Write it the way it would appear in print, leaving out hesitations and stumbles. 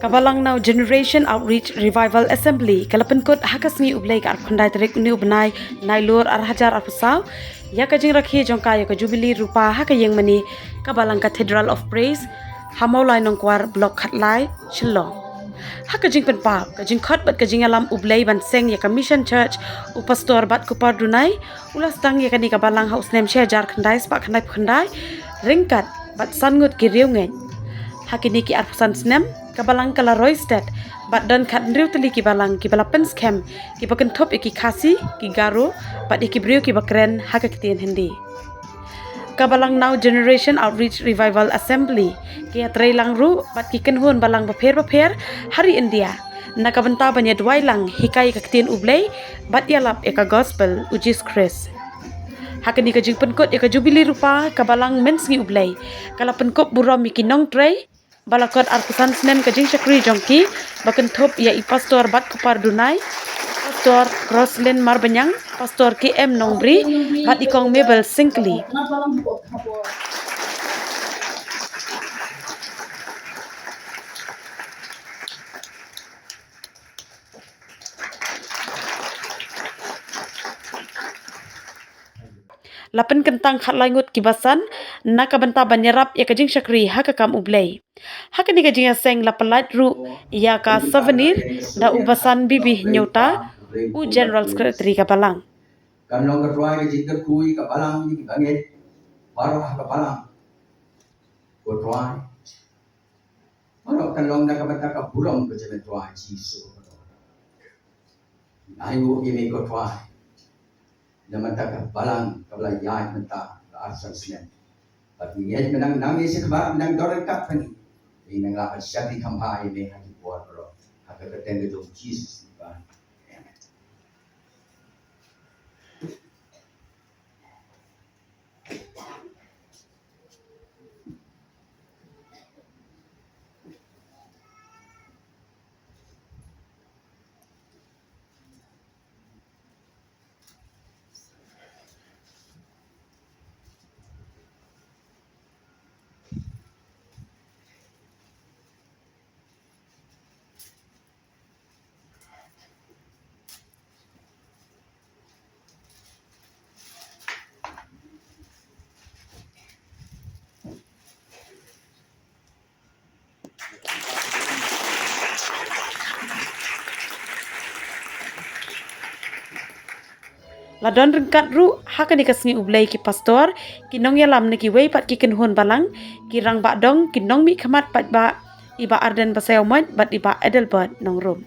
Kabalang now Generation Outreach Revival Assembly kalapenkot hakasngi ublay ka arpandai tarik uni ubnai nailur arhajar arpusau ya kajing rakhi jongka ya ka jubilee rupa hakayeng mani Kabalang Cathedral of Praise Hamaulai nongkwar blok khatlai Shillong hakajing penpa kajing khot bat kajing alam ublay banseng ya ka Mission Church upastor bat kupar dunai ulas tang ya kani Kabalang House nem Syajar khandai spak khandai ringkat bat sangut kiriungen hakini ki arpusan snem Kabalang kala Roysted bat dan kat ndriu teli ki balang ki balapen scam ki baken top ki khasi ki garo bat ki briu ki bakren haka kitien hindi Kabalang Now Generation Outreach Revival Assembly ki atreilang ru bat ki kenhun balang baper hari India nakabenta banya duailang hikai ka kitien ublay bat yalap eka gospel ujis Chris hakani ka jing penkot eka jubilee rupa Kabalang mensngi ublay kala penkop buram mi kinong trei balakot arpusan snem kajing syakri jongki baken top ya pastor bat kupar dunai pastor Roslyn Marbanyang pastor KM Nongbri bat ikong Mabel Singkli lapen kentang khatlangut kibasan nakabenta banyarap ya kajing syakri hakakam ublay hakani kajing seng lapalat ru ya ka souvenir da ubasan bibih nyota u general secretary Kabalang kanong katruay kajing terkui Kabalang ni bangit marah Kabalang katruay marah kanong nakabenta ka burong kajing katruay jisu ayo ini katruay naman ta Kabalang kabalayaan menta asal senen tapi yet menang nami si Kabalang nang dorang kap ni nang lapat syati kamha ini hati buat ro haka keten itu Jesus ba ladon ringkat ru hakani kasngi ublay ki pastor kinong yalam ni ki wei pat ki kenhun balang ki rang ba dong kinong mi khamat pat ba iba arden basayomot bat iba edelbert nongrum